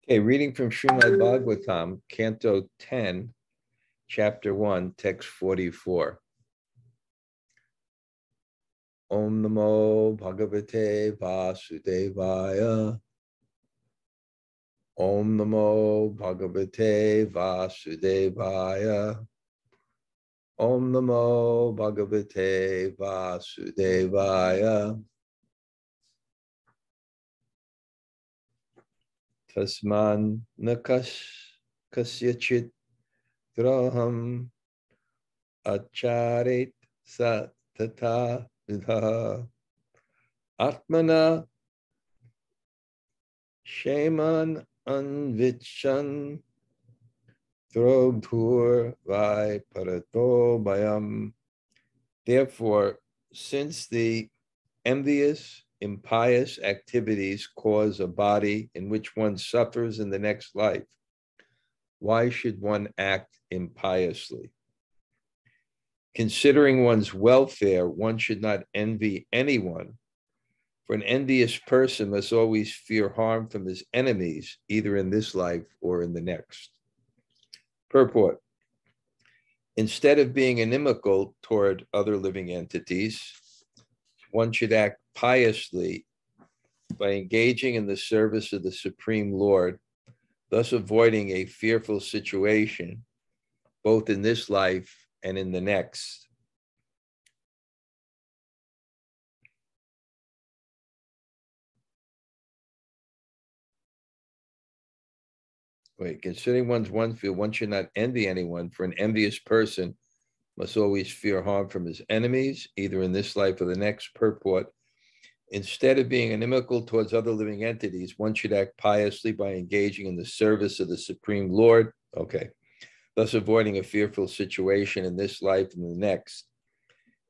Okay, reading from Śrīmad-Bhāgavatam Canto 10, Chapter 1, Text 44. Om Namo Bhagavate Vasudevaya. Om Namo Bhagavate Vasudevaya. Om Namo Bhagavate Vasudevaya. Tasmān kasyacid droham ācaret sa tathā-vidhaḥ ātmanaḥ kṣemam anvicchan drogdhur parato bhayam. Therefore, since the envious, impious activities cause a body in which one suffers in the next life, why should one act impiously? Considering one's welfare, one should not envy anyone, for an envious person must always fear harm from his enemies, either in this life or in the next. Purport: instead of being inimical toward other living entities, one should act piously by engaging in the service of the Supreme Lord, thus avoiding a fearful situation, both in this life and in the next. Considering one's welfare, one should not envy anyone, for an envious person must always fear harm from his enemies, either in this life or the next. Purport: instead of being inimical towards other living entities, one should act piously by engaging in the service of the Supreme Lord, thus avoiding a fearful situation in this life and the next.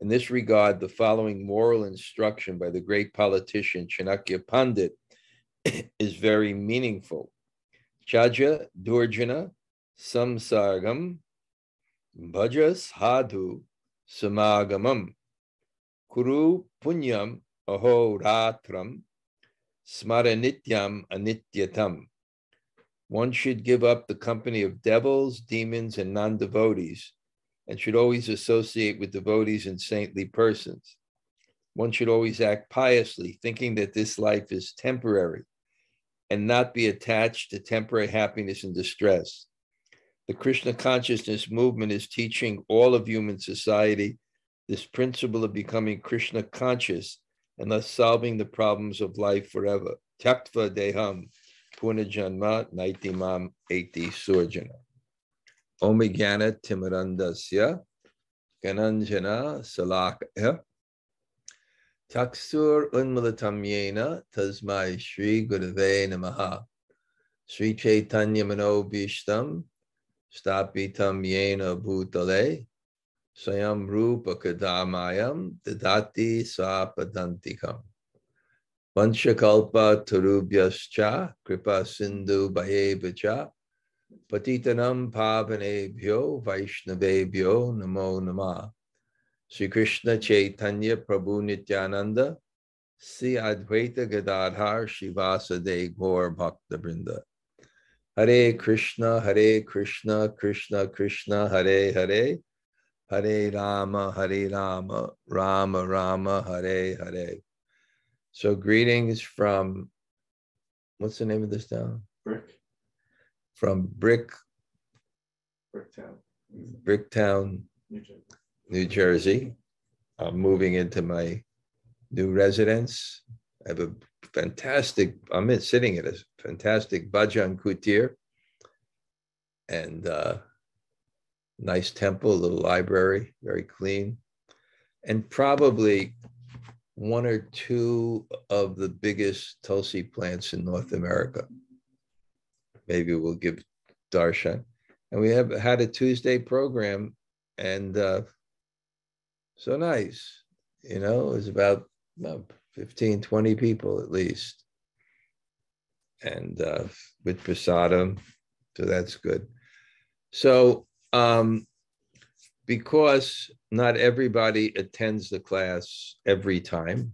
In this regard, the following moral instruction by the great politician Chanakya Pandit is very meaningful. Chaja durjana samsargam bhajas hadhu samagamam kuru punyam ahoratram smaranityam anityatam. One should give up the company of devils, demons, and non-devotees, and should always associate with devotees and saintly persons. One should always act piously, thinking that this life is temporary, and not be attached to temporary happiness and distress. The Krishna consciousness movement is teaching all of human society this principle of becoming Krishna conscious and thus solving the problems of life forever. Tyaktva deham punarjanma naitimam eti surjana. Omigana timarandasya gananjana salakaya taksur unmalatamyena tasmai Shri Gurave Namaha Sri Chaitanya Manobhishtam Stapitam Yena Bhutale Swayam Rupa Kadamayam Dadati Swapadantikam Vanchakalpa Tarubhyascha Kripa Sindhu Bhayevacha Patitanam Pavanebhyo Vaishnavebhyo Namo Namah Sri Krishna Chaitanya Prabhu Nityananda Sri Advaita Gadadhar Shivasade Gaur Bhakta Brinda. Hare Krishna, Krishna Krishna, Hare Hare, Hare Rama, Rama Rama, Hare Hare. So greetings from, what's the name of this town? From Bricktown, New Jersey. I'm moving into my new residence. I have a fantastic, sitting at a fantastic bhajan kutir and nice temple, a little library, very clean, and probably one or two of the biggest tulsi plants in North America. Maybe we'll give darshan. And we have had a Tuesday program, and so nice. It was about 15, 20 people at least. And with prasadam, so that's good. So because not everybody attends the class every time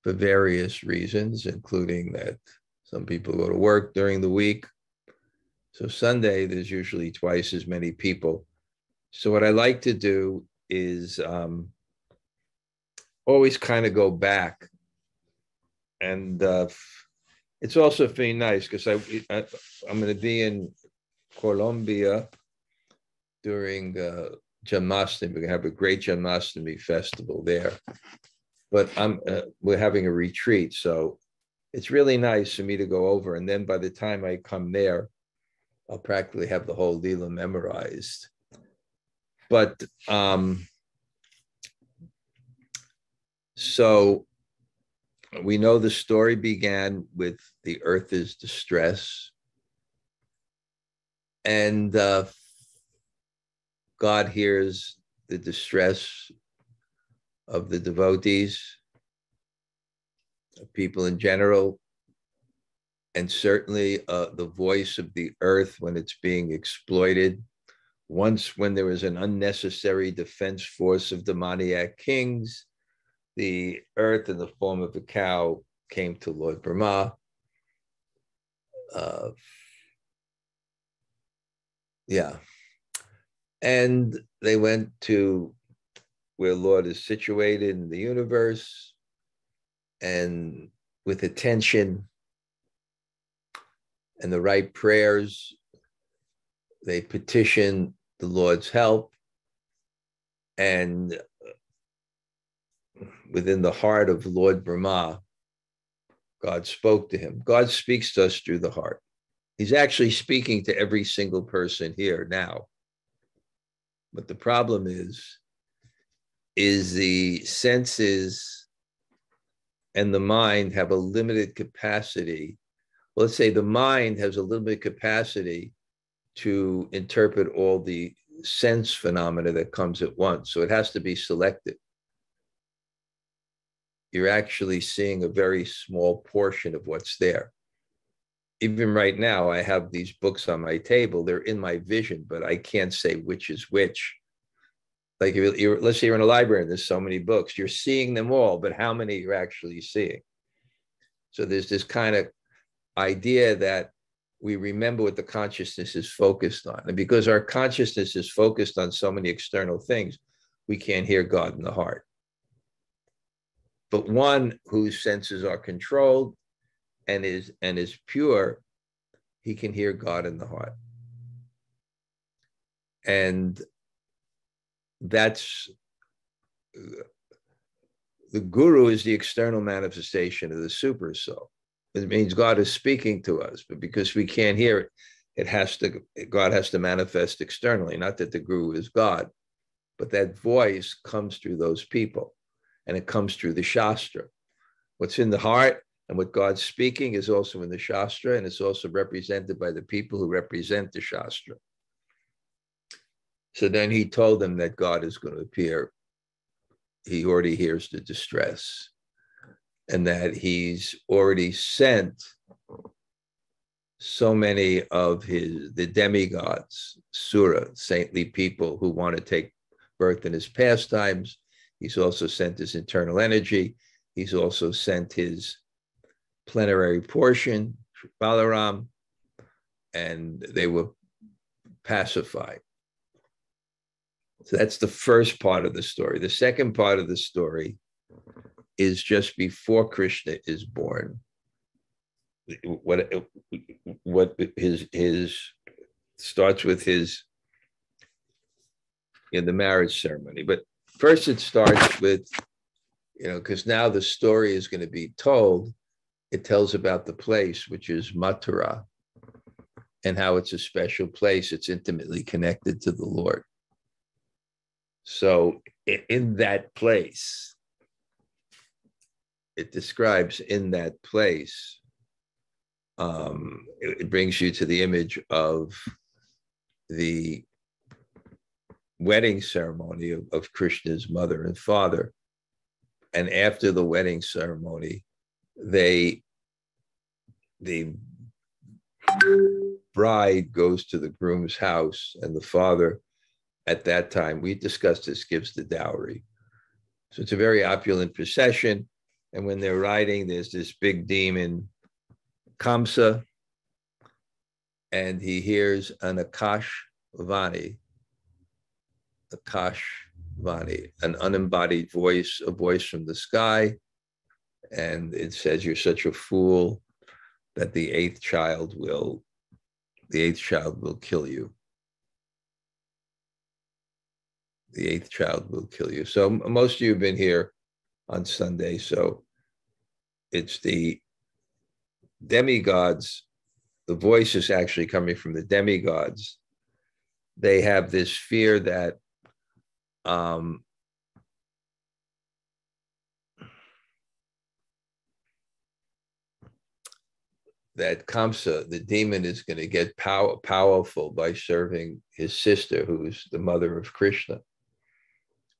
for various reasons, including that Some people go to work during the week. So Sunday, there's usually twice as many people. So what I like to do is always kind of go back. And it's also feeling nice because I'm going to be in Colombia during Janmashtami. We're going to have a great Janmashtami festival there. But we're having a retreat, so it's really nice for me to go over. And then by the time I come there, I'll practically have the whole Lila memorized. But so we know the story began with the earth is distress. And God hears the distress of the devotees, of people in general, and certainly the voice of the earth when it's being exploited. Once, when there was an unnecessary defense force of demoniac kings, the earth in the form of a cow came to Lord Brahma. And they went to where Lord is situated in the universe, and with attention and the right prayers, they petitioned the Lord's help. And within the heart of Lord Brahma, God spoke to him. God speaks to us through the heart. He's actually speaking to every single person here now. But the problem is the senses and the mind have a limited capacity. Well, let's say the mind has a limited capacity to interpret all the sense phenomena that comes at once. So it has to be selective. You're actually seeing a very small portion of what's there. Even right now, I have these books on my table. They're in my vision, but I can't say which is which. Like, let's say you're in a library and there's so many books. You're seeing them all, but how many you're actually seeing? So there's this kind of idea that we remember what the consciousness is focused on. And because our consciousness is focused on so many external things, we can't hear God in the heart. But one whose senses are controlled and is pure, he can hear God in the heart. And that's, the guru is the external manifestation of the super soul. It means God is speaking to us, but because we can't hear it, God has to manifest externally. Not that the guru is God, but that voice comes through those people, and it comes through the Shastra. What's in the heart and what God's speaking is also in the Shastra, and it's also represented by the people who represent the Shastra. So then he told them that God is going to appear. He already hears the distress, and that he's already sent so many of the demigods, Sura, saintly people who want to take birth in his pastimes. He's also sent his internal energy. He's also sent his plenary portion, Balaram, and they were pacified. So that's the first part of the story. The second part of the story is just before Krishna is born. What his starts with his the marriage ceremony. But first it starts with, because now the story is going to be told. It tells about the place, which is Mathura, and how it's a special place. It's intimately connected to the Lord. So in that place, it describes in that place, it brings you to the image of the wedding ceremony of Krishna's mother and father. And after the wedding ceremony, the bride goes to the groom's house, and the father, at that time, we discussed this, gives the dowry. So it's a very opulent procession. And when they're riding, there's this big demon Kamsa, and he hears an Akash Vani, an unembodied voice, a voice from the sky, and it says, "You're such a fool that the eighth child will kill you. The eighth child will kill you." So most of you have been here on Sunday, so it's the demigods. The voice is actually coming from the demigods. They have this fear that that Kamsa, the demon, is going to get powerful by serving his sister, who's the mother of Krishna.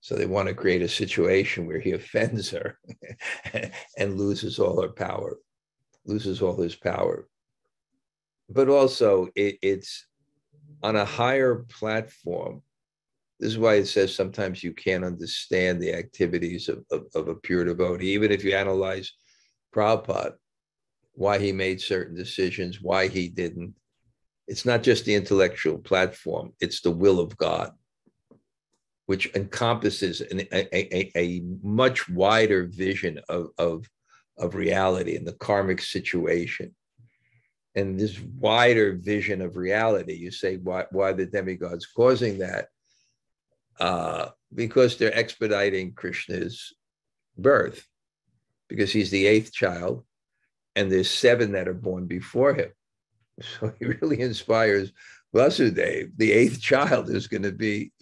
So they want to create a situation where he offends her and loses all her power, loses all his power. But also it's on a higher platform. This is why it says sometimes you can't understand the activities of a pure devotee, even if you analyze Prabhupada, why he made certain decisions, why he didn't. It's not just the intellectual platform, it's the will of God, which encompasses a much wider vision of reality and the karmic situation. And this wider vision of reality, you say, why the demigods causing that? Because they're expediting Krishna's birth, because he's the eighth child, and there's 7 that are born before him. So he really inspires Vasudeva. The eighth child is going to be,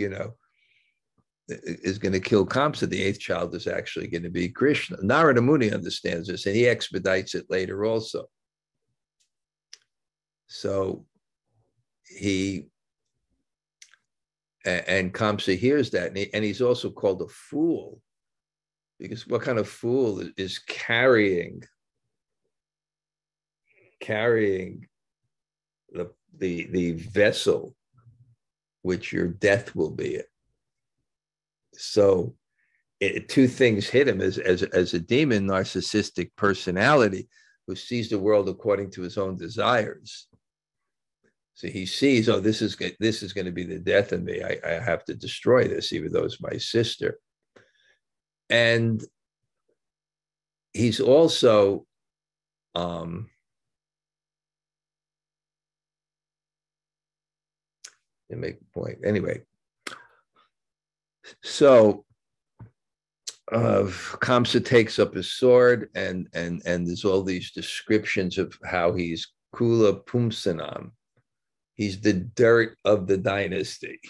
is going to kill Kamsa. The eighth child is actually going to be Krishna. Narada Muni understands this, and he expedites it later also. So and Kamsa hears that, and he's also called a fool, because what kind of fool is carrying the vessel which your death will be in? So 2 things hit him as a demon, narcissistic personality who sees the world according to his own desires. So he sees, oh, this is going to be the death of me. I have to destroy this, even though it's my sister. And he's also to make a point. Anyway, so Kamsa takes up his sword, and there's all these descriptions of how he's Kula Pumsanam. He's the dirt of the dynasty.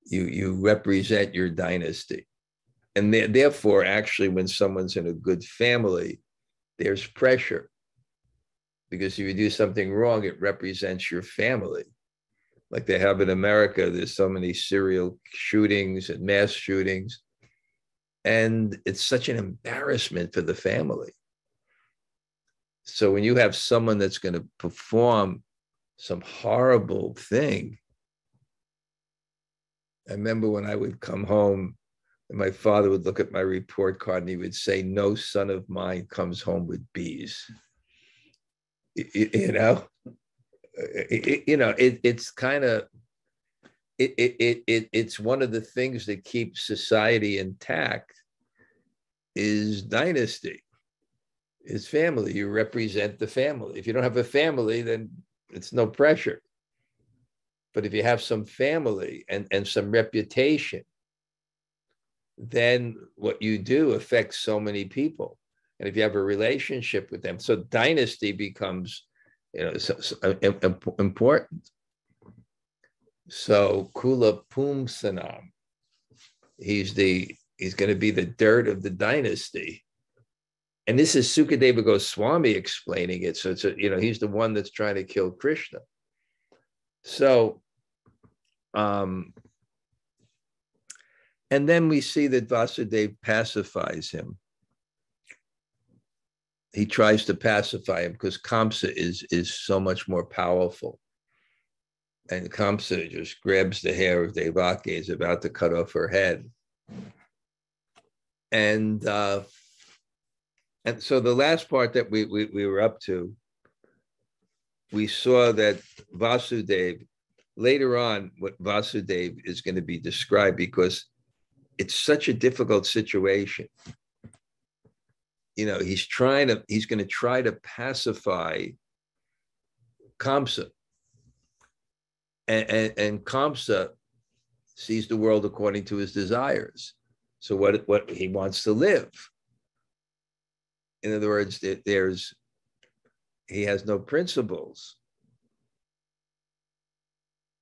You represent your dynasty. And therefore, actually, when someone's in a good family, there's pressure. Because if you do something wrong, it represents your family. Like they have in America, there's so many serial shootings and mass shootings. And it's such an embarrassment for the family. So when you have someone that's going to perform some horrible thing, I remember when I would come home and my father would look at my report card and he would say, "No son of mine comes home with bees." It's kind of, it's one of the things that keeps society intact is dynasty. Is family. You represent the family. If you don't have a family, then it's no pressure. But if you have some family and some reputation, then what you do affects so many people. And if you have a relationship with them, so dynasty becomes, important. So Kula Pumsanam, he's going to be the dirt of the dynasty. And this is Sukadeva Goswami explaining it. So it's he's the one that's trying to kill Krishna. So, and then we see that Vasudeva pacifies him. He tries to pacify him because Kamsa is so much more powerful. And Kamsa just grabs the hair of Devaki, is about to cut off her head. And so the last part that we were up to, we saw that Vasudeva, later on, what Vasudeva is going to be described, because it's such a difficult situation. You know, he's going to try to pacify Kamsa. And Kamsa sees the world according to his desires. So what he wants to live. In other words, he has no principles.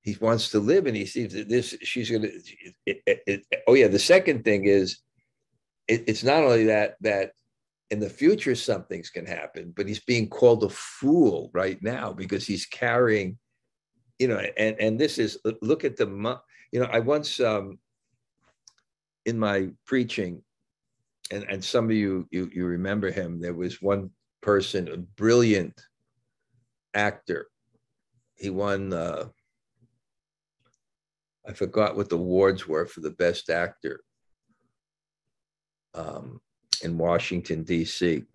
He wants to live, and he sees that she's going to. Oh yeah, the second thing is, it's not only that in the future something's can happen, but he's being called a fool right now because he's carrying, you know, and this is, look at the, you know, I once in my preaching, and some of you remember him, there was one person, a brilliant actor. He won, I forgot what the awards were for the best actor in Washington, D.C.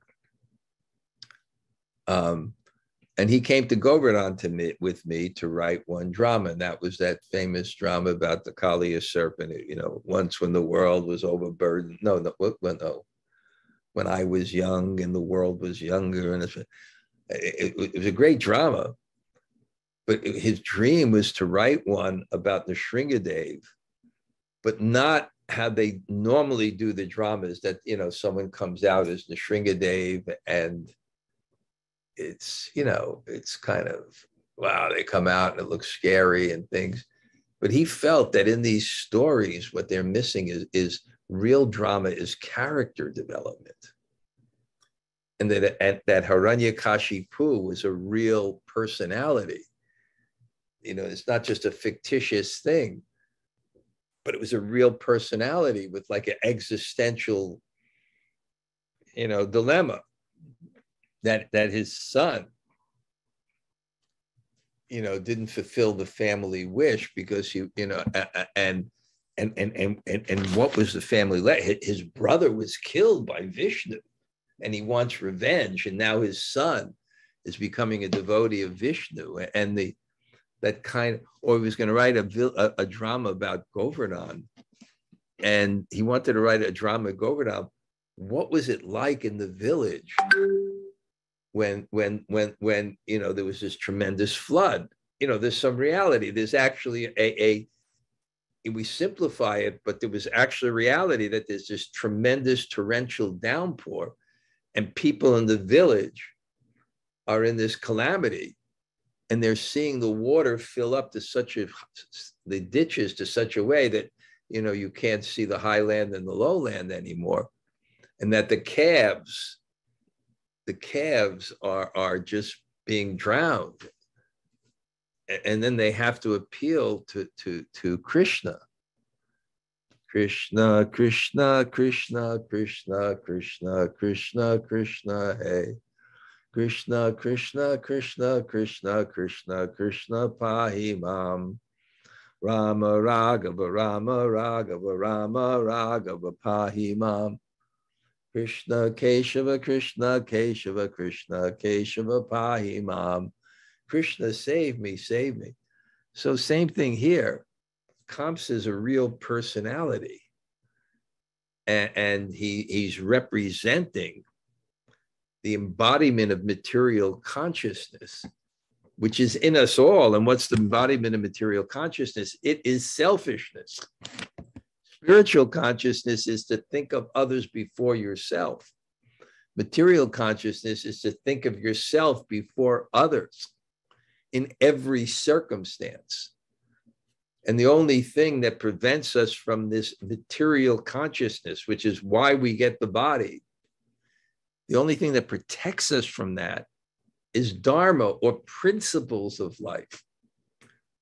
And he came to Govardhan with me to write one drama, and that was that famous drama about the Kaliya serpent. You know, once when the world was overburdened. No, when I was young and the world was younger, and it was a great drama. But his dream was to write one about the Shringadeva, but not how they normally do the dramas, that, you know, someone comes out as the Shringadeva and it's, you know, it's kind of, wow, they come out and it looks scary and things. But he felt that in these stories, what they're missing is real drama, is character development. And that Hiranyakashipu was a real personality. You know, it's not just a fictitious thing, but it was a real personality with like an existential, you know, dilemma that his son, you know, didn't fulfill the family wish because he, you know, and what was the family? His brother was killed by Vishnu, and he wants revenge, and now his son is becoming a devotee of Vishnu, and that kind of, or he was going to write a drama about Govardhan, and he wanted to write a drama at Govardhan. What was it like in the village when you know, there was this tremendous flood? You know, there's some reality. There's actually we simplify it, but there was actually a reality that there's this tremendous torrential downpour, and people in the village are in this calamity. And they're seeing the water fill up to the ditches to such a way that, you know, you can't see the highland and the lowland anymore. And that the calves are just being drowned. And then they have to appeal to Krishna. Krishna, Krishna, Krishna, Krishna, Krishna, Krishna, Krishna, hey. Krishna, Krishna, Krishna, Krishna, Krishna, Krishna, Pahimam. Rama, Raghava, Rama, Raghava, Rama, Raghava, Pahimam. Krishna, Keshava, Krishna, Keshava, Krishna, Keshava, Pahimam. Krishna, save me, save me. So same thing here. Kamsa is a real personality. And he's representing the embodiment of material consciousness, which is in us all. And what's the embodiment of material consciousness? It is selfishness. Spiritual consciousness is to think of others before yourself. Material consciousness is to think of yourself before others in every circumstance. And the only thing that prevents us from this material consciousness, which is why we get the body, the only thing that protects us from that is dharma, or principles of life,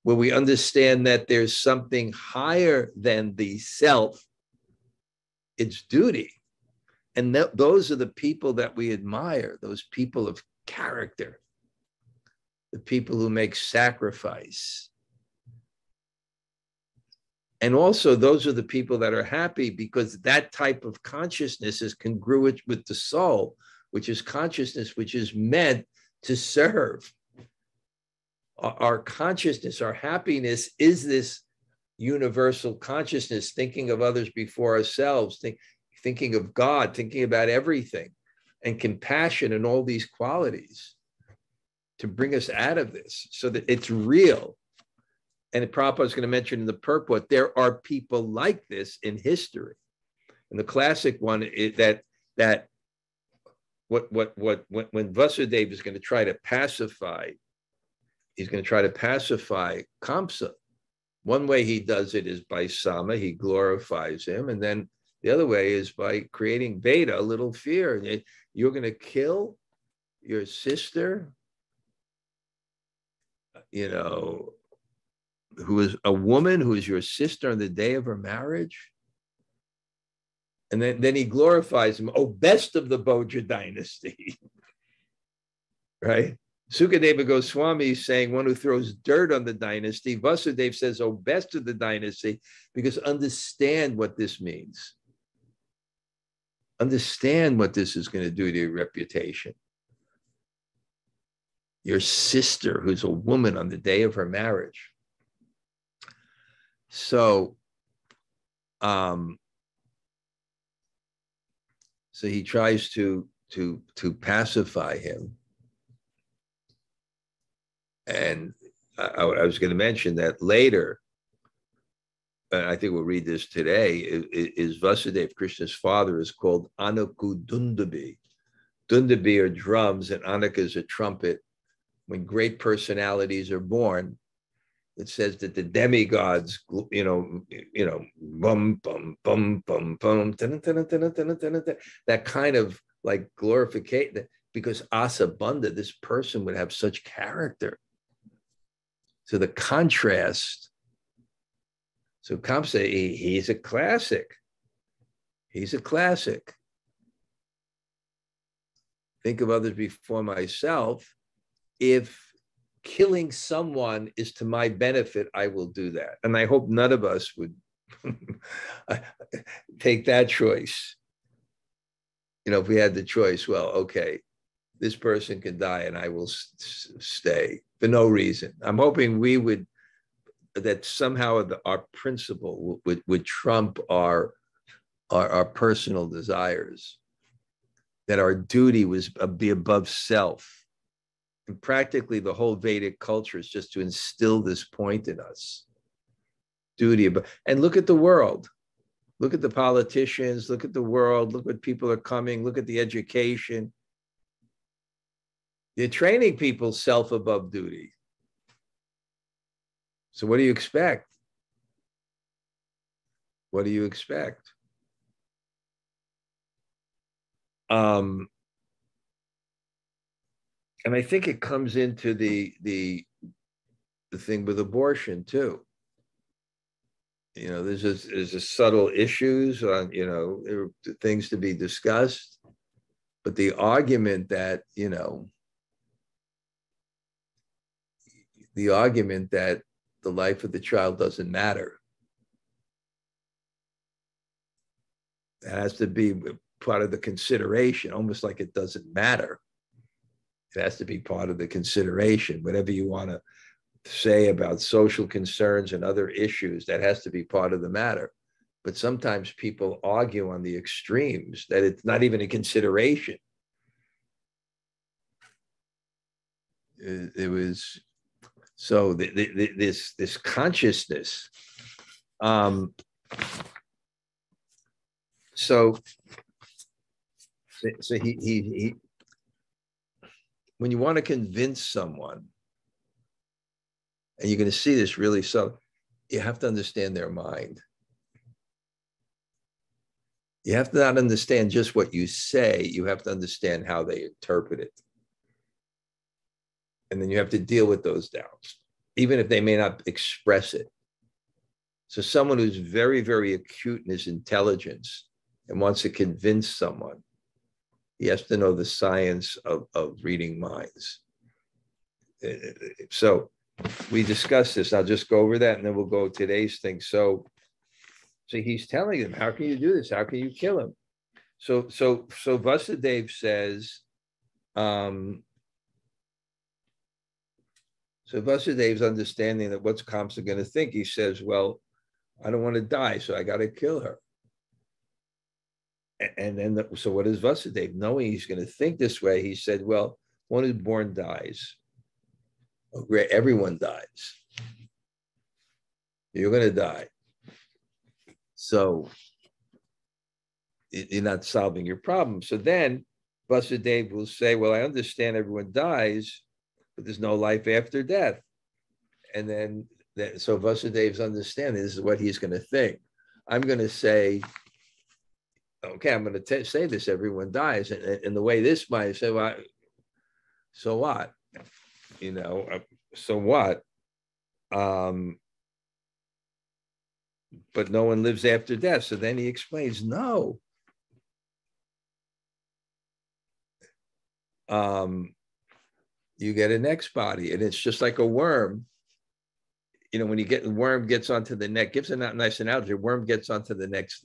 where we understand that there's something higher than the self. It's duty. And those are the people that we admire, those people of character, the people who make sacrifice. And also, those are the people that are happy because that type of consciousness is congruent with the soul, which is consciousness, which is meant to serve. Our consciousness, our happiness is this universal consciousness, thinking of others before ourselves, thinking of God, thinking about everything, and compassion and all these qualities to bring us out of this so that it's real. And Prabhupada is going to mention in the purport, there are people like this in history. And the classic one is that when Vasudeva is going to try to pacify, he's going to try to pacify Kamsa. One way he does it is by Sama, he glorifies him. And then the other way is by creating Veda, a little fear. You're going to kill your sister, who is a woman who is your sister on the day of her marriage. And then he glorifies him, oh, best of the Bhoja dynasty, right? Sukadeva Goswami is saying one who throws dirt on the dynasty. Vasudeva says, oh, best of the dynasty, because understand what this means. Understand what this is going to do to your reputation. Your sister, who's a woman on the day of her marriage. So he tries to pacify him. And I was going to mention that later, and I think we'll read this today, is Vasudeva, Krishna's father, is called Anuku Dundabi. Dundabi are drums and Anuka is a trumpet. When great personalities are born, it says that the demigods, bum, bum, bum, bum, bum, that kind of like glorification, because Asa Banda, this person would have such character. So the contrast. So Kamsa, he's a classic. He's a classic. Think of others before myself. If killing someone is to my benefit, I will do that. And I hope none of us would take that choice. If we had the choice, well, okay, this person can die and I will stay for no reason. I'm hoping that somehow our principle would trump our personal desires, that our duty was be above self. And practically the whole Vedic culture is just to instill this point in us. Duty. And look at the world. Look at the politicians. Look at the world. Look what people are coming. Look at the education. They're training people self above duty. So what do you expect? What do you expect? And I think it comes into the thing with abortion too. There's a subtle issues on, there are things to be discussed, but the argument that, the life of the child doesn't matter. It has to be part of the consideration, almost like it doesn't matter. It has to be part of the consideration. Whatever you want to say about social concerns and other issues, that has to be part of the matter. But sometimes people argue on the extremes that it's not even a consideration. It was so this consciousness. So he when you want to convince someone, and you're going to see this really, so you have to understand their mind. You have to not understand just what you say, you have to understand how they interpret it. And then you have to deal with those doubts, even if they may not express it. So someone who's very, very acute in his intelligence and wants to convince someone, he has to know the science of reading minds. So we discussed this. I'll just go over that and then we'll go today's thing. So So he's telling them, how can you do this? How can you kill him? So Vasudeva says, so Vasudeva's understanding that what's Kamsa going to think, he says, well, I don't want to die, so I got to kill her. And then, so what is Vasudeva? Knowing he's going to think this way, he said, well, one who's born dies. Everyone dies. You're going to die. So you're not solving your problem. So then Vasudeva will say, well, I understand everyone dies, but there's no life after death. And then, so Vasudeva's understanding, this is what he's going to think. I'm going to say, okay, I'm going to say this, everyone dies. And the way this might say, well, so what? You know, so what? But no one lives after death. So then he explains, no. You get a next body, and it's just like a worm. You know, when you get the worm gets onto the neck, gives a nice analogy. A worm gets onto the next.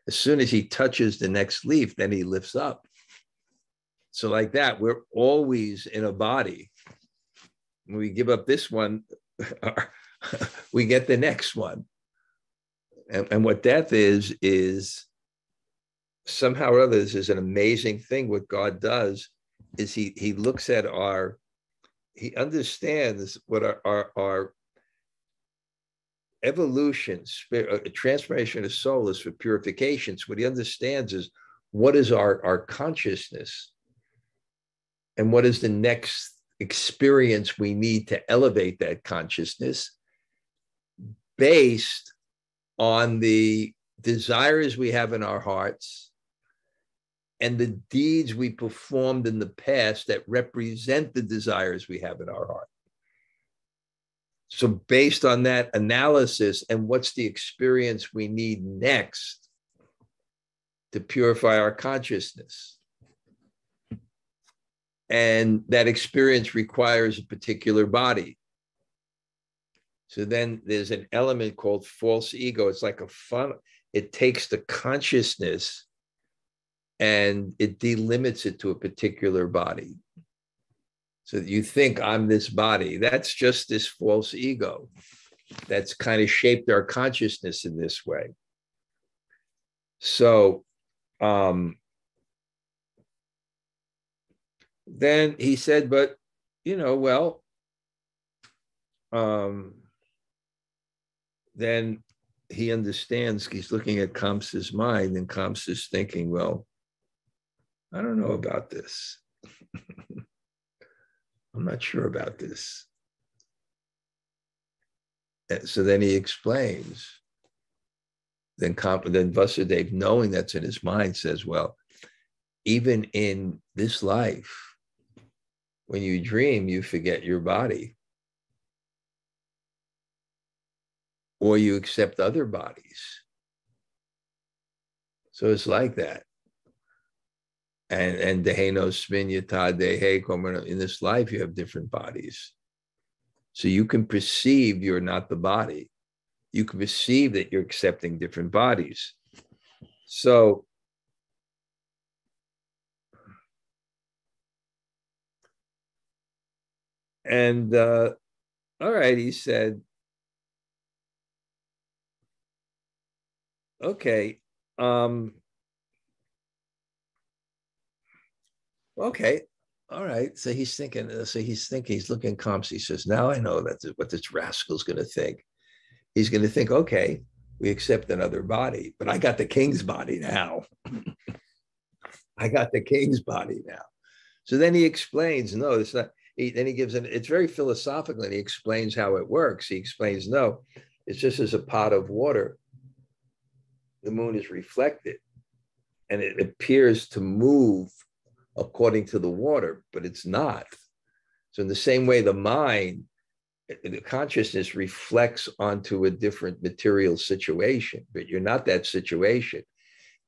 As soon as he touches the next leaf, then he lifts up. So like that, we're always in a body. When we give up this one, we get the next one. And what death is somehow or other, this is an amazing thing. What God does is he looks at he understands what our evolution, transformation of soul is for purification. So what he understands is what is our consciousness and what is the next experience we need to elevate that consciousness based on the desires we have in our hearts and the deeds we performed in the past that represent the desires we have in our heart. So based on that analysis and what's the experience we need next to purify our consciousness. And that experience requires a particular body. So then there's an element called false ego. It's like a funnel. It takes the consciousness and it delimits it to a particular body. So that you think I'm this body. That's just this false ego that's kind of shaped our consciousness in this way. So then he said, but, you know, well, then he understands, he's looking at Kamsa's mind, and Kamsa's thinking, well, I don't know about this. I'm not sure about this. And so then he explains. Then Vasudeva, knowing that's in his mind, says, well, even in this life, when you dream, you forget your body. Or you accept other bodies. So it's like that. And in this life, you have different bodies. So you can perceive you're not the body. You can perceive that you're accepting different bodies. So all right, he said, okay, okay, all right. So he's thinking, he's looking at Kamsa. He says, now I know that's what this rascal's going to think. He's going to think, okay, we accept another body, but I got the king's body now. I got the king's body now. So then he explains, no, it's not. Then he gives it's very philosophical, and he explains how it works. He explains, no, it's just as a pot of water. The moon is reflected and it appears to move according to the water, but it's not. So in the same way, the mind, the consciousness reflects onto a different material situation, but you're not that situation.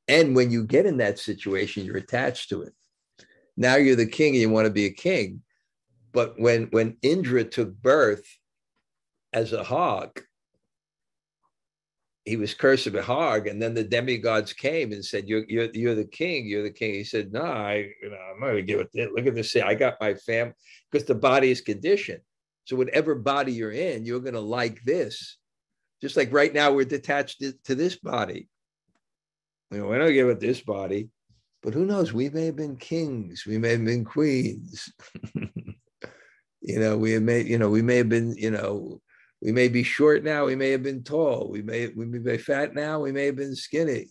And when you get in that situation, you're attached to it. Now you're the king and you want to be a king. But when Indra took birth as a hawk, he was cursed with hard, and then the demigods came and said, you're the king, you're the king. He said, no, I'm not going to give it. Look at this. I got my family, because the body is conditioned. So whatever body you're in, you're going to like this. Just like right now, we're detached to this body. We don't give it this body, but who knows? We may have been kings. We may have been queens. We may have been, we may be short now. We may have been tall. We may be fat now. We may have been skinny.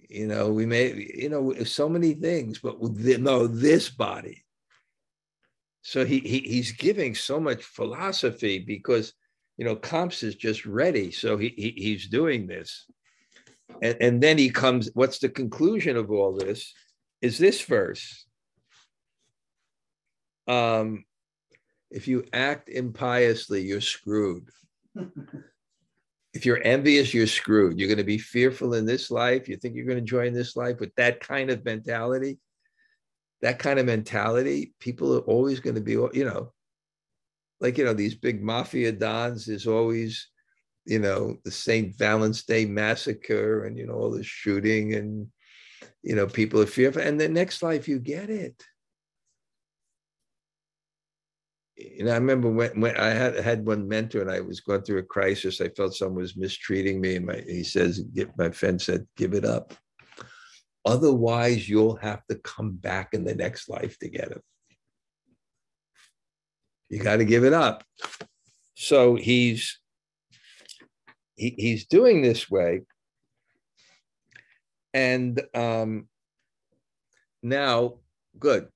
We may, so many things, but no, this body. So he's giving so much philosophy because, Kamsa is just ready. So he's doing this. And then he comes, what's the conclusion of all this is this verse. If you act impiously, you're screwed. If you're envious, you're screwed. You're going to be fearful in this life. You think you're going to enjoy in this life with that kind of mentality. People are always going to be, these big mafia dons. There's always, the St. Valentine's Day massacre and, all this shooting and, people are fearful. And the next life, you get it. I remember when I had one mentor and I was going through a crisis. I felt someone was mistreating me. And my friend said, give it up. Otherwise, you'll have to come back in the next life to get it. You got to give it up. So he's doing this way. And now, good.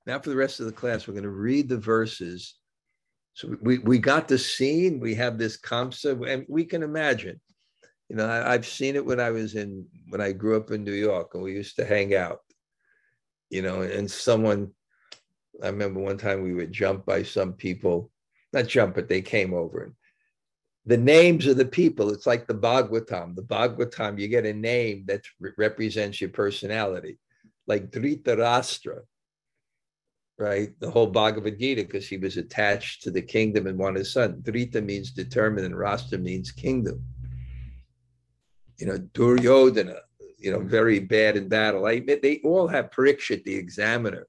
Now for the rest of the class, we're going to read the verses. So we got the scene. We have this Kamsa, and we can imagine. I've seen it when I grew up in New York, and we used to hang out. And someone, I remember one time we were jumped by some people, not jumped, but they came over. And the names of the people, it's like the Bhagavatam. The Bhagavatam, you get a name that represents your personality, like Dhritarashtra. Right, the whole Bhagavad Gita, because he was attached to the kingdom and wanted a son. Dhrita means determined, and Rashtra means kingdom. Duryodhana, very bad in battle. They all have Parikshit, the examiner.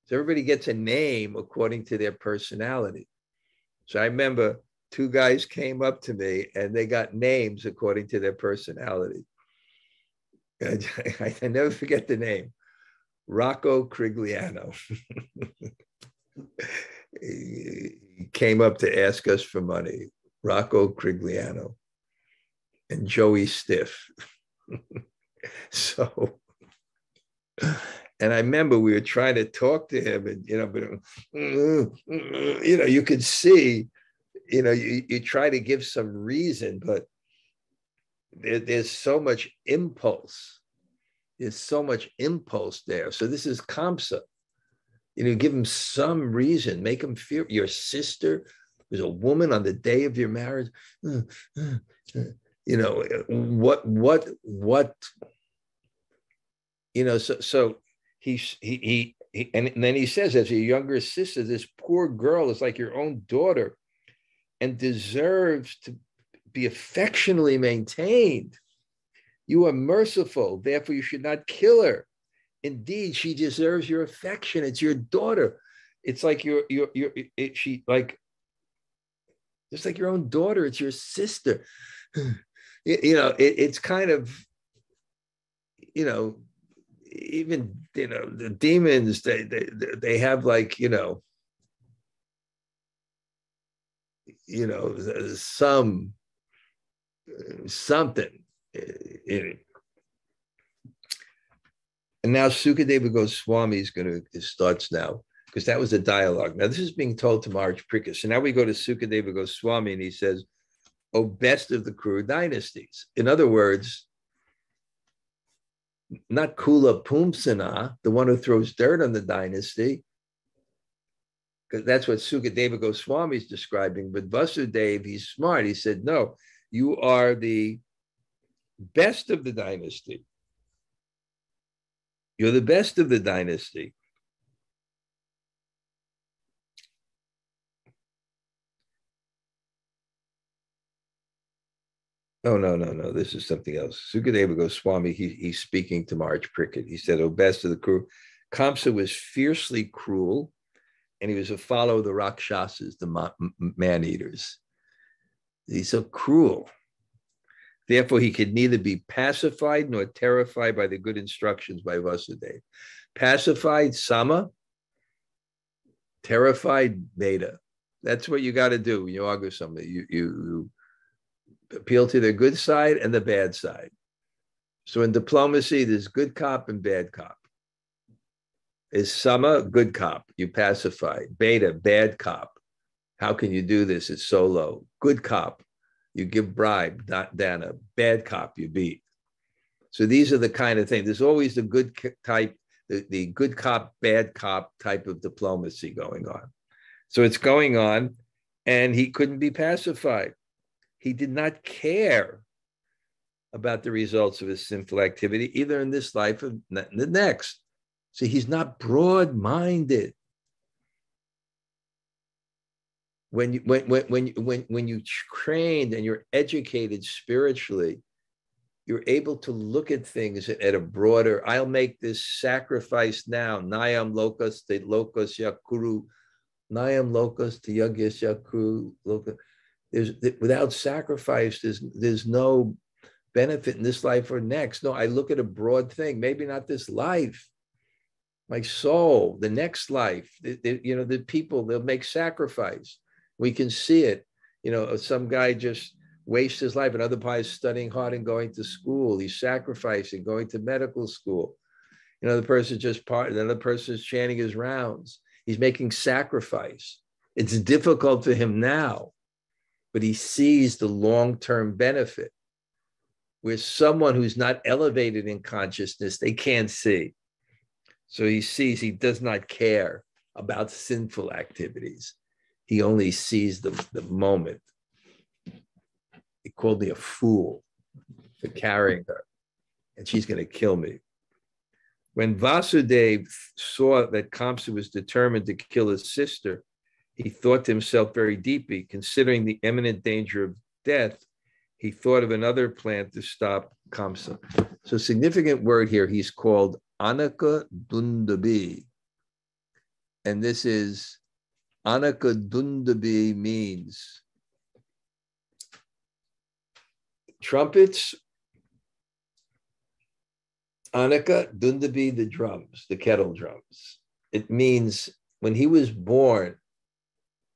So everybody gets a name according to their personality. So I remember 2 guys came up to me and they got names according to their personality. I never forget the name. Rocco Crigliano. He came up to ask us for money. Rocco Crigliano and Joey Stiff. So, and I remember we were trying to talk to him, and but you could see, you try to give some reason, but there's so much impulse. There's so much impulse there. So this is Kamsa. Give him some reason, make him fear. Your sister was a woman on the day of your marriage. So he and then he says, as your younger sister, this poor girl is like your own daughter and deserves to be affectionately maintained. You are merciful, therefore you should not kill her. Indeed, she deserves your affection. It's your daughter. It's like just like your own daughter. It's your sister. It's kind of, even the demons. They have like something. And now Sukadeva Goswami starts now, because that was a dialogue. Now this is being told to Maharaj Parikshit. So now we go to Sukadeva Goswami and he says, "O best of the Kuru dynasties." In other words, not Kula Pumsana, the one who throws dirt on the dynasty, because that's what Sukadeva Goswami is describing. But Vasudeva, he's smart. He said, no, you are the best of the dynasty. You're the best of the dynasty. Oh, no, no, no. This is something else. Sukadeva Goswami, he's speaking to Marge Prickett. He said, "Oh, best of the crew, Kamsa was fiercely cruel, and he was a follower of the Rakshasas, the man-eaters. He's so cruel. Therefore, he could neither be pacified nor terrified by the good instructions by Vasudeva. Pacified, Sama. Terrified, Veda. That's what you got to do when you argue somebody. You appeal to their good side and the bad side. So in diplomacy, there's good cop and bad cop. Is Sama, good cop, you pacify. Beta, bad cop. How can you do this? It's so low. Good cop, you give bribe, not Dana. Bad cop, you beat. So these are the kind of things. There's always the good type, the good cop, bad cop type of diplomacy going on. So it's going on, and he couldn't be pacified. He did not care about the results of his sinful activity, either in this life or the next. So he's not broad-minded. When you trained and you're educated spiritually, you're able to look at things at a broader, I'll make this sacrifice now. Nayam lokas te lokas yakuru. Nayam lokas te yagyas yakuru. Without sacrifice, there's no benefit in this life or next. No, I look at a broad thing, maybe not this life, my soul, the next life. The people, they'll make sacrifice. We can see it. Some guy just wastes his life, another guy is studying hard and going to school. He's sacrificing, going to medical school. The person just another person is chanting his rounds. He's making sacrifice. It's difficult for him now, but he sees the long-term benefit. Where someone who's not elevated in consciousness, they can't see. So he sees, he does not care about sinful activities. He only sees the moment. He called me a fool for carrying her, and she's going to kill me. When Vasudeva saw that Kamsa was determined to kill his sister, he thought to himself very deeply, considering the imminent danger of death, he thought of another plan to stop Kamsa. So significant word here, he's called Anaka Dundabi. And this is, Anaka Dundabi means trumpets, Anaka Dundabi, the drums, the kettle drums. It means when he was born,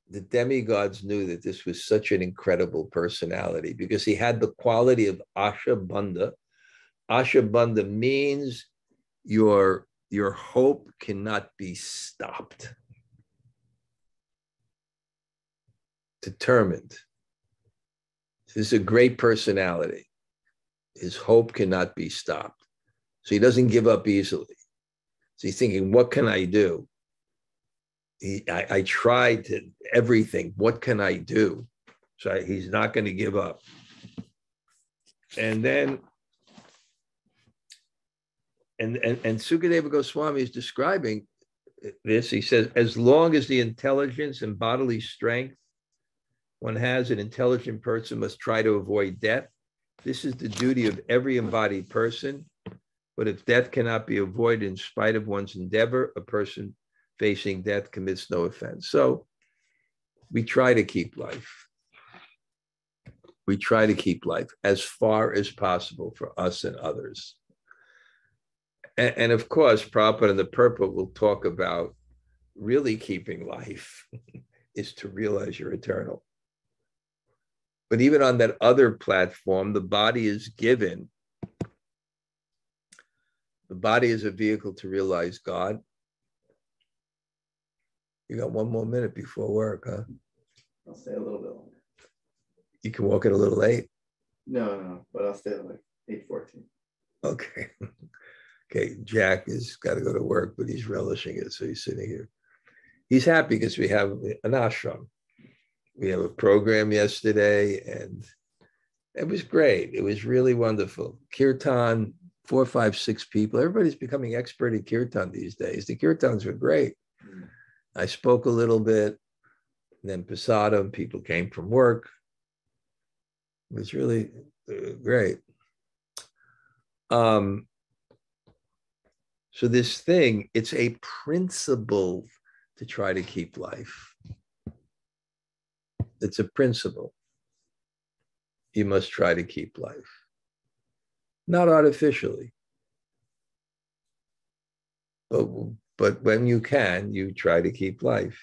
the demigods knew that this was such an incredible personality because he had the quality of Ashabandha. Ashabandha means your hope cannot be stopped. Determined. This is a great personality. His hope cannot be stopped. So he doesn't give up easily. So he's thinking, what can I do? I tried everything. What can I do? So he's not going to give up. And then, and Sukadeva Goswami is describing this. He says, as long as the intelligence and bodily strength one has, an intelligent person must try to avoid death. This is the duty of every embodied person. But if death cannot be avoided in spite of one's endeavor, a person facing death commits no offense. So we try to keep life. We try to keep life as far as possible for us and others. And of course, Prabhupada and the purport will talk about really keeping life is to realize you're eternal. But even on that other platform, the body is given. The body is a vehicle to realize God. You got one more minute before work, huh? I'll stay a little bit longer. You can walk it a little late? No, but I'll stay like 8:14. Okay. Okay, Jack has got to go to work, but he's relishing it, so he's sitting here. He's happy because we have an ashram. We have a program yesterday, and it was great. It was really wonderful. Kirtan, 4, 5, 6 people. Everybody's becoming expert at kirtan these days. The kirtans were great. I spoke a little bit, and then prasadam, people came from work. It was really Great. So this thing, it's a principle to try to keep life. It's a principle. You must try to keep life. Not artificially. But when you can, you try to keep life.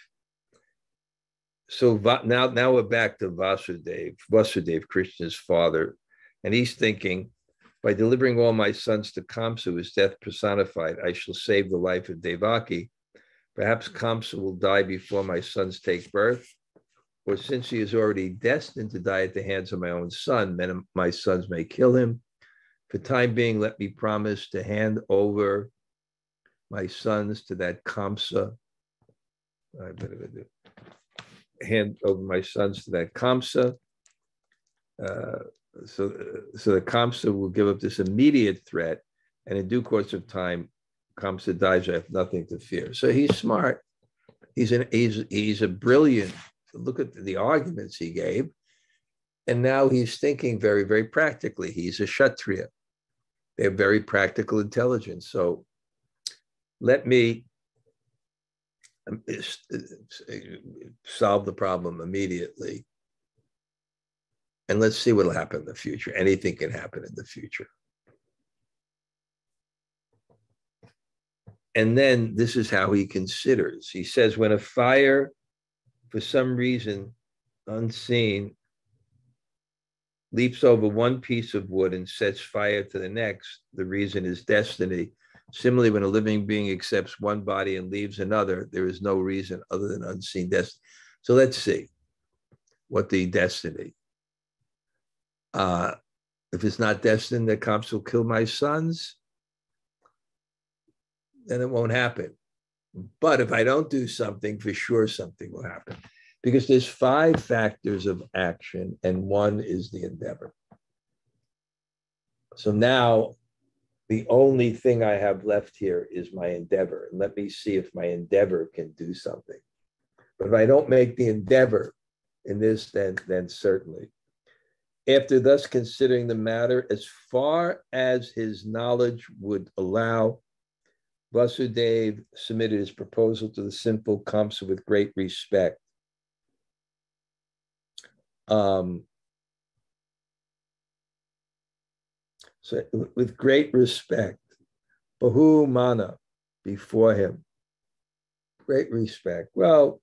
So now we're back to Vasudeva, Krishna's father, and he's thinking, by delivering all my sons to Kamsa, whose death personified, I shall save the life of Devaki. Perhaps Kamsa will die before my sons take birth, or since he is already destined to die at the hands of my own son, then my sons may kill him. For time being, let me promise to hand over my sons to that Kamsa. Hand over my sons to that Kamsa. So the Kamsa will give up this immediate threat, and in due course of time, Kamsa dies. I have nothing to fear. So he's smart. He's a brilliant. Look at the arguments he gave, and now he's thinking very, very practically. He's a Kshatriya. They have very practical intelligence. So let me solve the problem immediately. And let's see what will happen in the future. Anything can happen in the future. And then this is how he considers. He says, when a fire, for some reason unseen, leaps over one piece of wood and sets fire to the next, the reason is destiny. Similarly, when a living being accepts one body and leaves another, there is no reason other than unseen destiny. So let's see what the destiny. If it's not destined that Kamsa will kill my sons, then it won't happen. But if I don't do something, for sure something will happen. Because there's 5 factors of action, and one is the endeavor. So now the only thing I have left here is my endeavor. And let me see if my endeavor can do something. But if I don't make the endeavor in this, then certainly. After thus considering the matter as far as his knowledge would allow, Vasudeva submitted his proposal to the sinful Kamsa with great respect. So with great respect, Bahu Mana, before him, great respect. Well,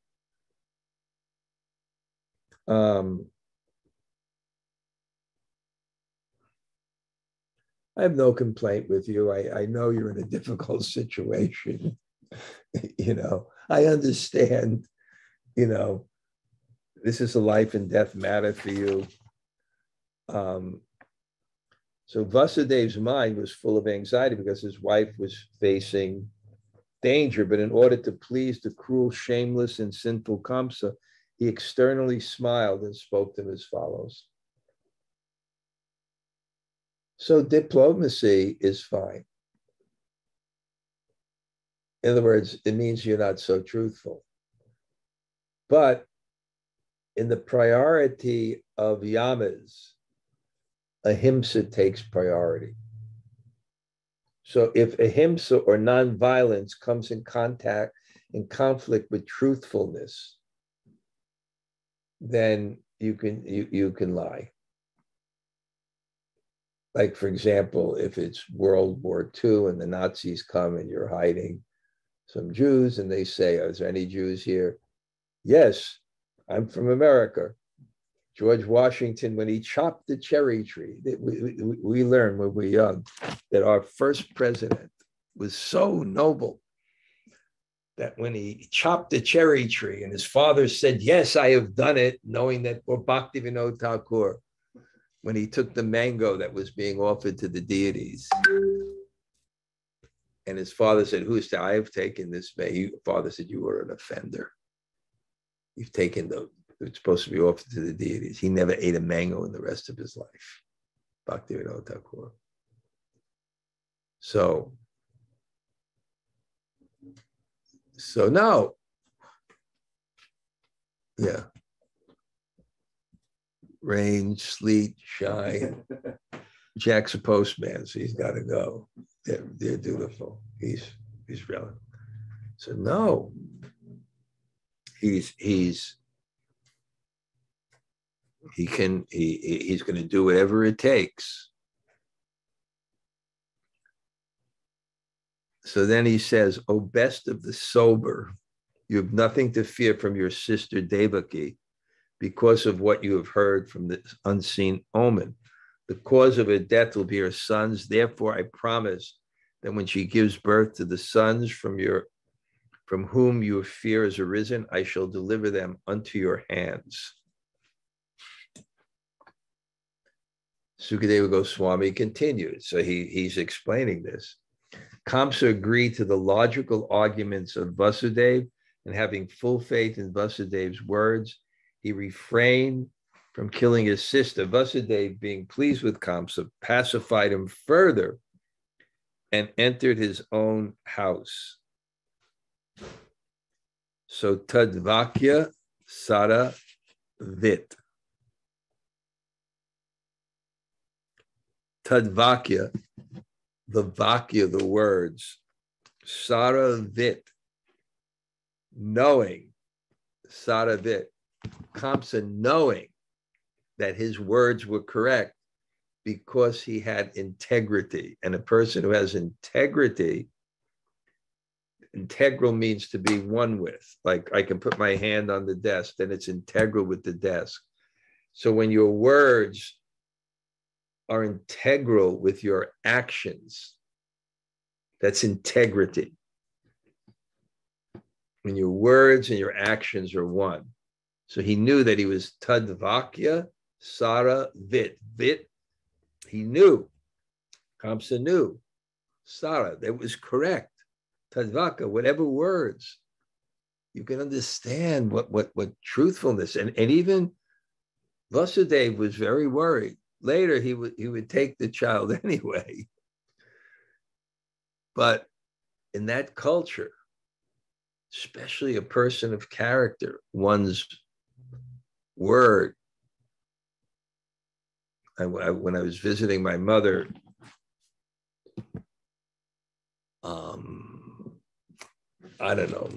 I have no complaint with you. I know you're in a difficult situation. I understand, this is a life and death matter for you. So Vasudeva's mind was full of anxiety because his wife was facing danger, but in order to please the cruel, shameless, and sinful Kamsa, he externally smiled and spoke to him as follows. So diplomacy is fine. In other words, it means you're not so truthful. But in the priority of yamas, ahimsa takes priority. So if ahimsa or nonviolence comes in conflict with truthfulness, then you can lie. Like, for example, if it's World War II and the Nazis come and you're hiding some Jews and they say, is there any Jews here? Yes, I'm from America. George Washington, when he chopped the cherry tree, we learned when we were young that our first president was so noble that when he chopped the cherry tree and his father said, yes, I have done it, knowing that, or Bhaktivinoda Thakur, when he took the mango that was being offered to the deities. And his father said, who's that? I have taken this. Father said, you were an offender. You've taken it's supposed to be offered to the deities. He never ate a mango in the rest of his life. Bhaktivinoda Thakur. So no. Yeah. rain, sleet, shine. Jack's a postman, so he's got to go. They're dutiful. He's really. So no, he's going to do whatever it takes. So then he says, "O best of the sober, you have nothing to fear from your sister Devaki because of what you have heard from the unseen omen. The cause of her death will be her sons. Therefore, I promise that when she gives birth to the sons from whom your fear has arisen, I shall deliver them unto your hands." Sukadeva Goswami continued. So he's explaining this. Kamsa agreed to the logical arguments of Vasudeva, and having full faith in Vasudev's words, he refrained from killing his sister. Vasudeva, being pleased with Kamsa, pacified him further and entered his own house. So tadvakya sara vit. Tadvakya, the vakya, the words, sara vit, knowing, sara vit, Kamsa knowing that his words were correct because he had integrity. And a person who has integrity, integral means to be one with. Like I can put my hand on the desk, then it's integral with the desk. So when your words are integral with your actions, that's integrity. When your words and your actions are one. So he knew that he was tadvakya sara vit. Vit, he knew. Kamsa knew. Sara, that was correct. Tadvaka, whatever words. You can understand what truthfulness. And even Vasudeva was very worried. Later, he would take the child anyway. But in that culture, especially a person of character, one's word. When I was visiting my mother, I don't know,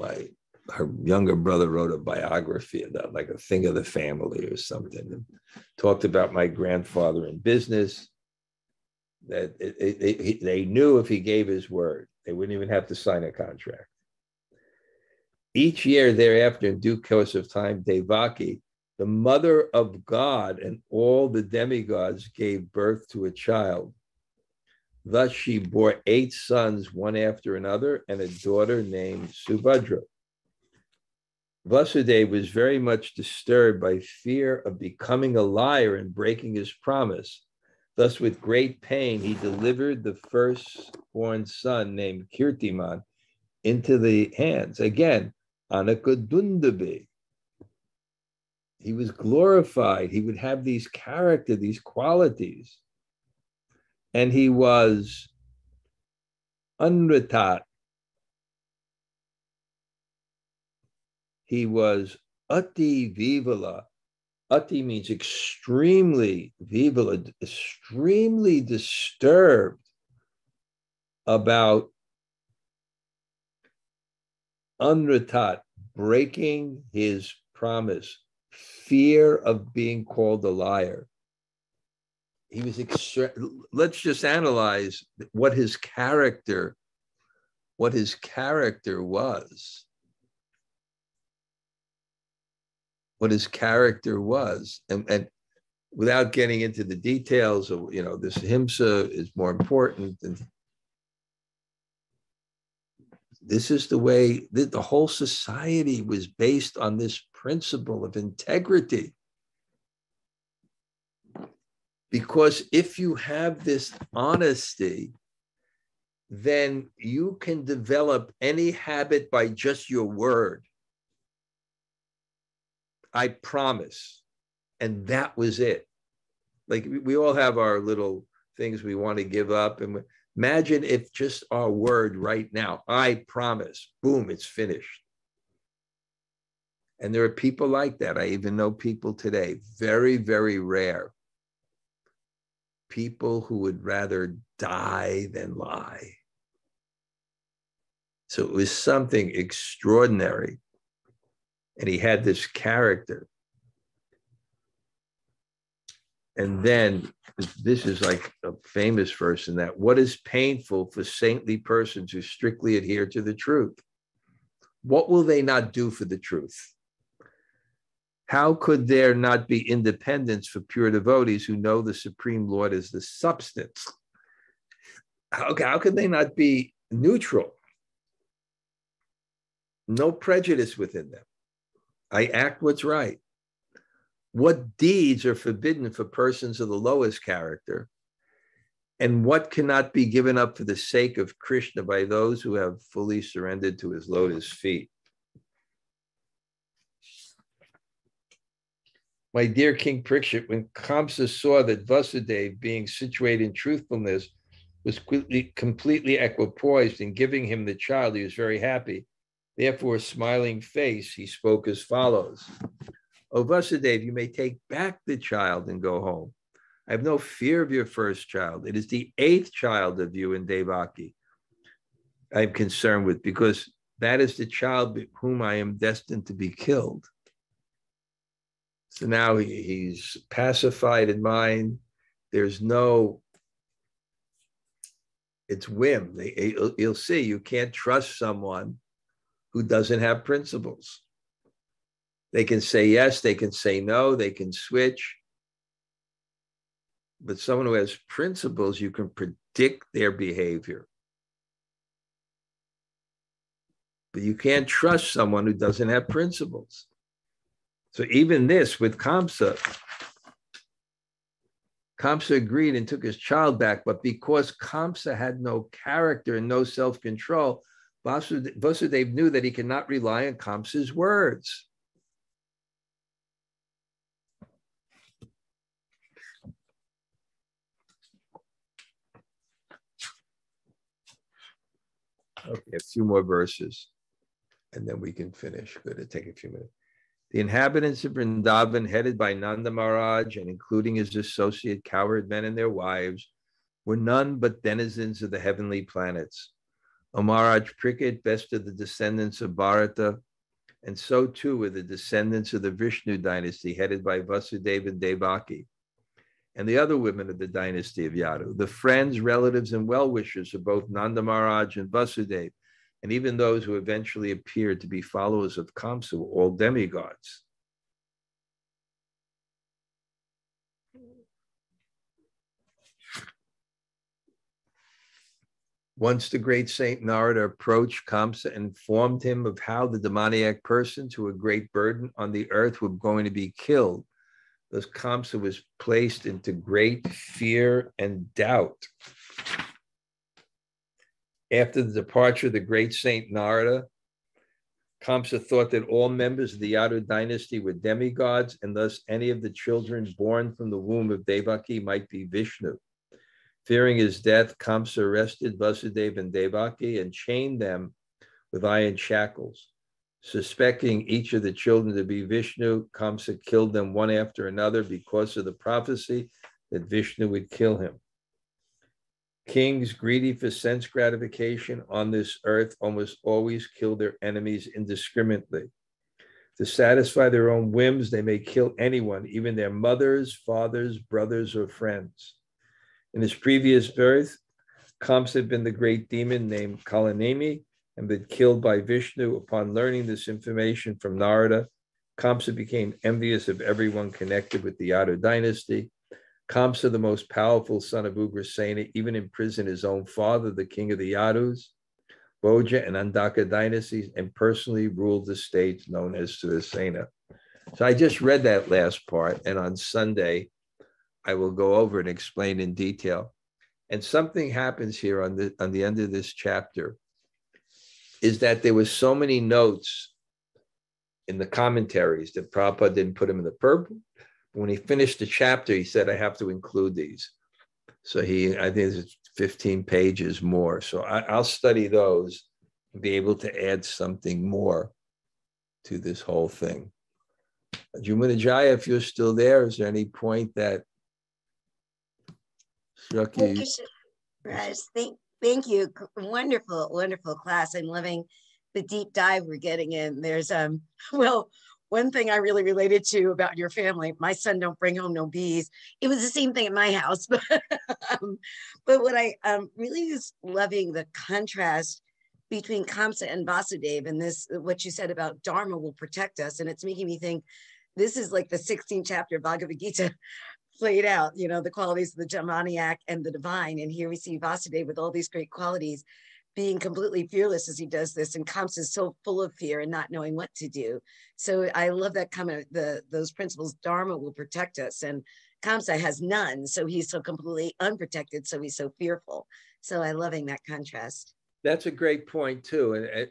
her younger brother wrote a biography of that, like a thing of the family or something, and talked about my grandfather in business, that they knew if he gave his word, they wouldn't even have to sign a contract. Each year thereafter, in due course of time, Devaki, the mother of God and all the demigods, gave birth to a child. Thus she bore 8 sons, one after another, and a daughter named Subhadra. Vasudeva was very much disturbed by fear of becoming a liar and breaking his promise. Thus, with great pain, he delivered the firstborn son named Kirtiman into the hands. Again, Anakadundabi. He was glorified. He would have these character, these qualities. And he was unritat. He was ati vivala. Ati means extremely vivala, extremely disturbed about unritat, breaking his promise, fear of being called a liar. He was let's just analyze what his character was. What his character was. And without getting into the details of, this himsa is more important. And this is the way that the whole society was based on this principle of integrity. Because if you have this honesty, then you can develop any habit by just your word. I promise. And that was it. Like we all have our little things we want to give up. And imagine if just our word right now, I promise, boom, it's finished. And there are people like that. I even know people today, very, very rare. People who would rather die than lie. So it was something extraordinary. And he had this character. And then this is like a famous verse in that, what is painful for saintly persons who strictly adhere to the truth? What will they not do for the truth? How could there not be independence for pure devotees who know the Supreme Lord is the substance? How could they not be neutral? No prejudice within them. I act what's right. What deeds are forbidden for persons of the lowest character? And what cannot be given up for the sake of Krishna by those who have fully surrendered to his lotus feet? My dear King Parikshit, when Kamsa saw that Vasudeva, being situated in truthfulness, was completely equipoised in giving him the child, he was very happy. Therefore, a smiling face, he spoke as follows. O Vasudeva, you may take back the child and go home. I have no fear of your first child. It is the 8th child of you and Devaki I'm concerned with, because that is the child whom I am destined to be killed. So now he's pacified in mind. There's no, it's whim. You'll see, you can't trust someone who doesn't have principles. They can say yes, they can say no, they can switch. But someone who has principles, you can predict their behavior. But you can't trust someone who doesn't have principles. So even this with Kamsa, Kamsa agreed and took his child back, but because Kamsa had no character and no self-control, Vasudeva knew that he cannot rely on Kamsa's words. Okay, a few more verses, and then we can finish. Good, it'll take a few minutes. The inhabitants of Vrindavan, headed by Nanda Maharaj and including his associate cowherd men and their wives, were none but denizens of the heavenly planets. O Maharaj Parikshit, best of the descendants of Bharata, and so too were the descendants of the Vishnu dynasty, headed by Vasudeva and Devaki, and the other women of the dynasty of Yadu, the friends, relatives, and well-wishers of both Nanda Maharaj and Vasudeva, and even those who eventually appeared to be followers of Kamsa were all demigods. Once the great Saint Narada approached Kamsa and informed him of how the demoniac persons who were a great burden on the earth were going to be killed, thus Kamsa was placed into great fear and doubt. After the departure of the great Saint Narada, Kamsa thought that all members of the Yadu dynasty were demigods, and thus any of the children born from the womb of Devaki might be Vishnu. Fearing his death, Kamsa arrested Vasudeva and Devaki and chained them with iron shackles. Suspecting each of the children to be Vishnu, Kamsa killed them one after another because of the prophecy that Vishnu would kill him. Kings greedy for sense gratification on this earth almost always kill their enemies indiscriminately. To satisfy their own whims, they may kill anyone, even their mothers, fathers, brothers, or friends. In his previous birth, Kamsa had been the great demon named Kalanemi and been killed by Vishnu. Upon learning this information from Narada, Kamsa became envious of everyone connected with the Yadu dynasty. Kamsa, the most powerful son of Ugrasena, even imprisoned his own father, the king of the Yadus, Bhoja and Andaka dynasties, and personally ruled the states known as Surasena. So I just read that last part, and on Sunday, I will go over and explain in detail. And something happens here on the end of this chapter, is that there were so many notes in the commentaries that Prabhupada didn't put them in the purple. When he finished the chapter, he said, I have to include these. So I think it's 15 pages more. So I'll study those and be able to add something more. to this whole thing. Jumanajaya, if you're still there, is there any point that struck you? Raj, thank you. Wonderful, wonderful class. I'm loving the deep dive we're getting in. There's well, one thing I really related to about your family, my son don't bring home no bees. It was the same thing at my house. But what I really is loving the contrast between Kamsa and Vasudeva, and this, what you said about Dharma will protect us. And it's making me think this is like the 16th chapter of Bhagavad Gita played out, you know, the qualities of the janma-lila and the divine. And here we see Vasudeva with all these great qualities, being completely fearless as he does this, and Kamsa is so full of fear and not knowing what to do. So I love that comment, those principles, Dharma will protect us, and Kamsa has none, so he's so completely unprotected, so he's so fearful. So I'm loving that contrast. That's a great point too, and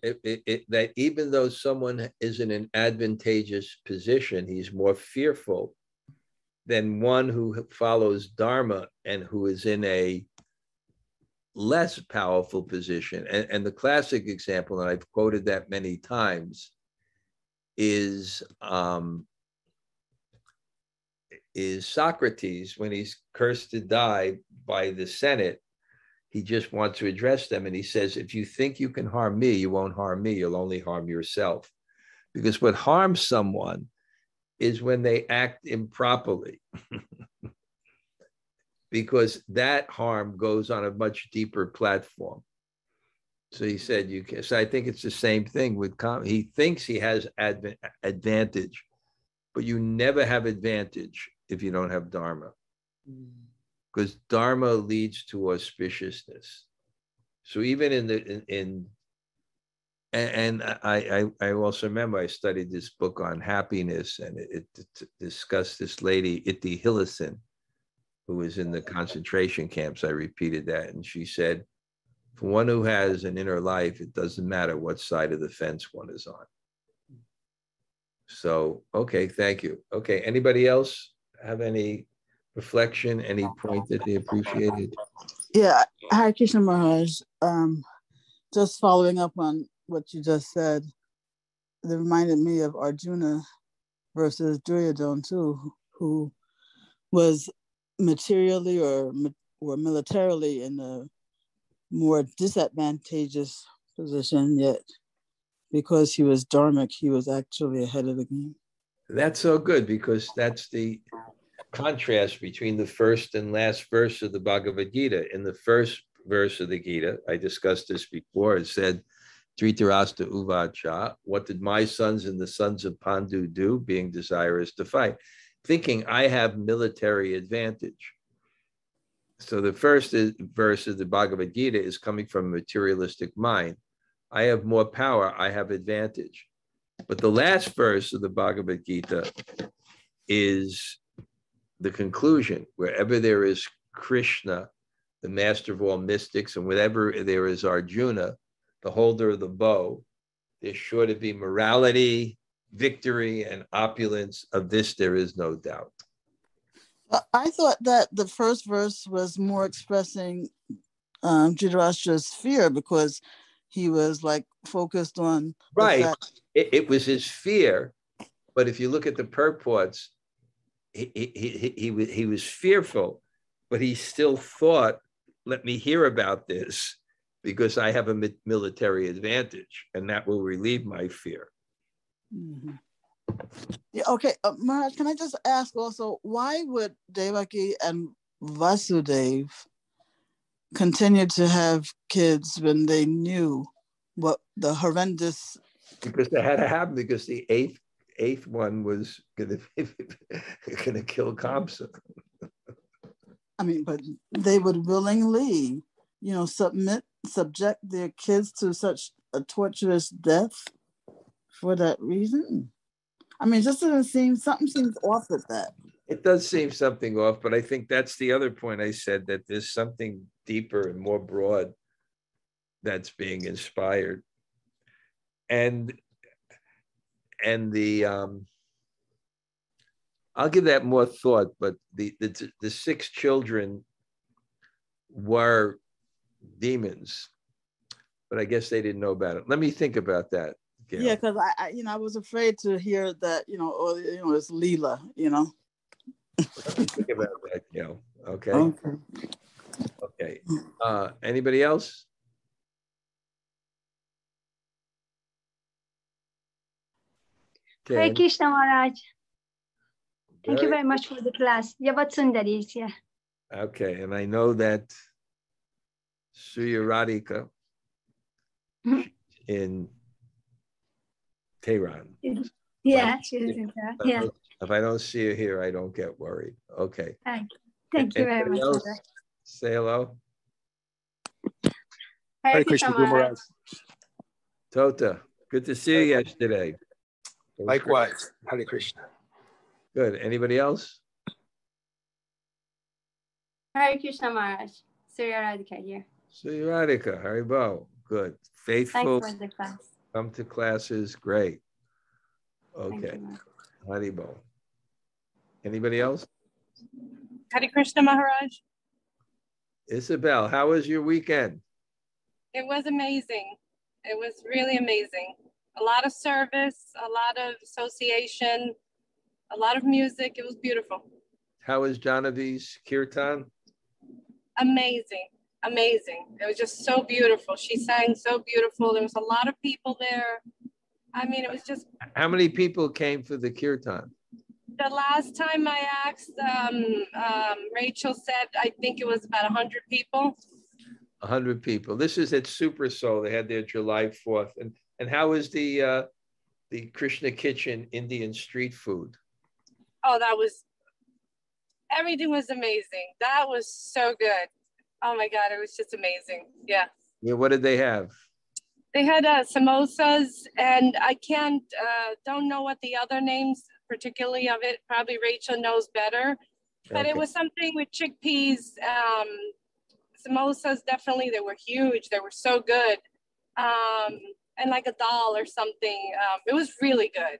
that even though someone is in an advantageous position, he's more fearful than one who follows Dharma and who is in a less powerful position. And the classic example, and I've quoted that many times, is Socrates, when he's cursed to die by the Senate. He just wants to address them, and he says, if you think you can harm me, you won't harm me, you'll only harm yourself. Because what harms someone is when they act improperly. Because that harm goes on a much deeper platform. So he said, you can. So I think it's the same thing with he thinks he has advantage, but you never have advantage if you don't have Dharma. Because Dharma leads to auspiciousness. So even I also remember I studied this book on happiness, and it discussed this lady, Iti Hillison, who was in the concentration camps. I repeated that, and she said, for one who has an inner life, it doesn't matter what side of the fence one is on. So, okay, thank you. Okay, anybody else have any reflection, any point that they appreciated? Yeah, Hare Krishna Maharaj, just following up on what you just said, it reminded me of Arjuna versus Duryodhana too, who was materially or militarily in a more disadvantageous position, yet because he was dharmic, he was actually ahead of the game. That's so good, because that's the contrast between the first and last verse of the Bhagavad Gita. In the first verse of the Gita, I discussed this before, it said, Dhritarashtra Uvacha, what did my sons and the sons of Pandu do, being desirous to fight? Thinking I have military advantage. So the first verse of the Bhagavad Gita is coming from a materialistic mind. I have more power, I have advantage. But the last verse of the Bhagavad Gita is the conclusion. Wherever there is Krishna, the master of all mystics, and wherever there is Arjuna, the holder of the bow, there's sure to be morality, victory, and opulence. Of this there is no doubt. I thought that the first verse was more expressing Dhritarashtra's fear, because he was like focused on right. It was his fear, but if you look at the purports, he was fearful, but he still thought, let me hear about this, because I have a military advantage, and that will relieve my fear. Mm-hmm. Yeah, okay, Maharaj, can I just ask also, why would Devaki and Vasudeva continue to have kids when they knew what the horrendous... Because they had to happen, because the eighth one was gonna kill Kamsa. I mean, but they would willingly, subject their kids to such a torturous death for that reason. I mean, it just doesn't seem, something seems off with that. It does seem something off, but I think that's the other point I said, that there's something deeper and more broad that's being inspired. And the I'll give that more thought, but the 6 children were demons, but I guess they didn't know about it. Let me think about that. Gail? Yeah, because I was afraid to hear that, it's Lila, Think about that, Gail. Okay. Okay. Okay. Anybody else? Hare Okay. Krishna Maharaj. Thank you Very very much for the class. Yavatsundaris, yeah. Okay, and I know that Suya Radhika in Tehran. Yeah, she is in there. Yeah. If I don't see her here, I don't get worried. Okay. Thank you very Anybody much. else? Maharaj. Say hello. Hare Krishna Maharaj. Tota, good to see you yesterday. It was Likewise. Hare Krishna. great. Good. Anybody else? Hare Krishna Maharaj. Surya Radhika here. Suya Radhika, Haribo. Good. Faithful. Thanks for the class. Come to classes. Great. Thank Okay. you, Haribo. Anybody else? Hare Krishna Maharaj. Isabel, how was your weekend? It was amazing. It was really amazing. A lot of service, a lot of association, a lot of music. It was beautiful. How was Janavi's kirtan? Amazing. Amazing. It was just so beautiful. She sang so beautiful. There was a lot of people there. I mean, it was just. How many people came for the kirtan? The last time I asked, Rachel said, I think it was about 100 people. 100 people. This is at Super Soul. They had their July 4th. And how was the Krishna Kitchen Indian street food? Oh, everything was amazing. That was so good. Oh my God, it was just amazing. Yeah. Yeah. What did they have? They had samosas, and I don't know what the other names particularly of it. Probably Rachel knows better, but Okay. it was something with chickpeas. Samosas, definitely, they were huge. They were so good. And like a dal or something. It was really good.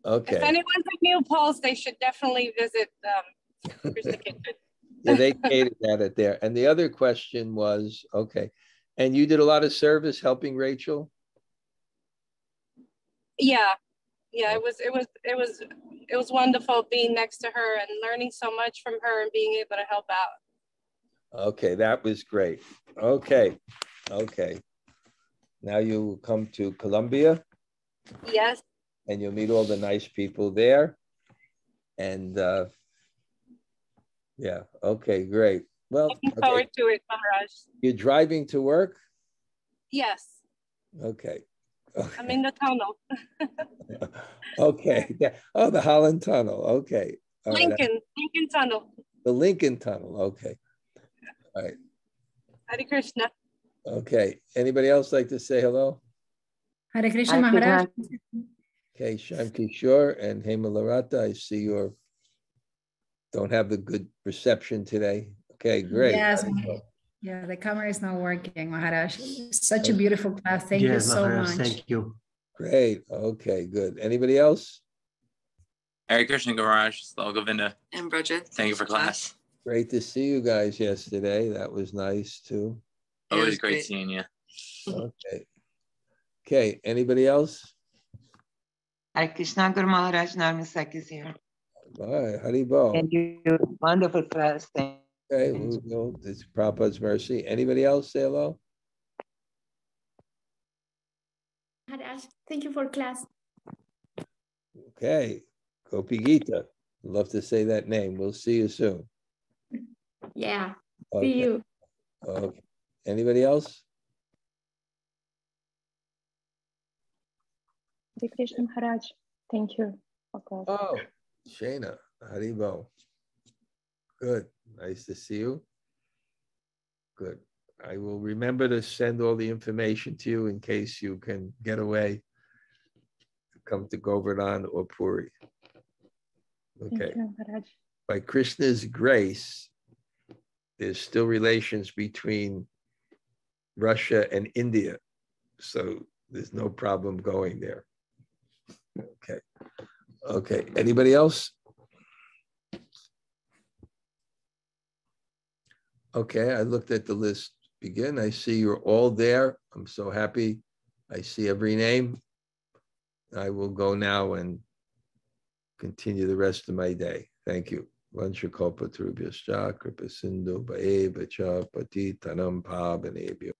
Okay. If anyone's in New Paltz, they should definitely visit Krishna Kitchen. Yeah, they catered at it there. And the other question was, okay, and you did a lot of service helping Rachel? Yeah, it was wonderful being next to her and learning so much from her and being able to help out. Okay, that was great. Okay. Now you will come to Colombia. Yes. And you'll meet all the nice people there. And yeah, okay, great. Well, Looking forward to it, Maharaj. You're driving to work? Yes. Okay. I'm in the tunnel. Okay. Oh, the Holland Tunnel. Okay. All right. Lincoln Tunnel. The Lincoln Tunnel. Okay. All right. Hare Krishna. Okay. Anybody else like to say hello? Hare Krishna Maharaj. Okay, Shyam Kishore and Hemalarata, I see you don't have the good reception today. Okay, great. Yes. Yeah, the camera is not working, Maharaj. Such a beautiful class. Thank you so much. Thank you. Great. Okay, good. Anybody else? Hare Krishna Maharaj, Slow Govinda. And Bridget. Thank you for class. Great to see you guys yesterday. That was nice too. Always great seeing you. Okay. Okay, anybody else? Hare Krishna Guru Maharaj Narmisaki is here. Bye. Haribo. Thank you. Wonderful class. Okay, we'll go. It's Prabhupada's mercy. Anybody else say hello? Maharaj, thank you for class. Okay, Gopi Gita. Love to say that name. We'll see you soon. Yeah, Okay. see you. Okay. Anybody else? Hare Krishna Maharaj, thank you for class. Oh, Shana, Haribo. Good. Nice to see you. Good. I will remember to send all the information to you in case you can get away to come to Govardhan or Puri. Okay. Thank you, Maharaj. By Krishna's grace, there's still relations between Russia and India. So there's no problem going there. Okay. Okay. Anybody else? Okay, I looked at the list begin. I see you're all there. I'm so happy. I see every name. I will go now and continue the rest of my day. Thank you. Vanchakalpatarubhyascha kripa sindhu bhayeva cha patitanam pavanebhyo.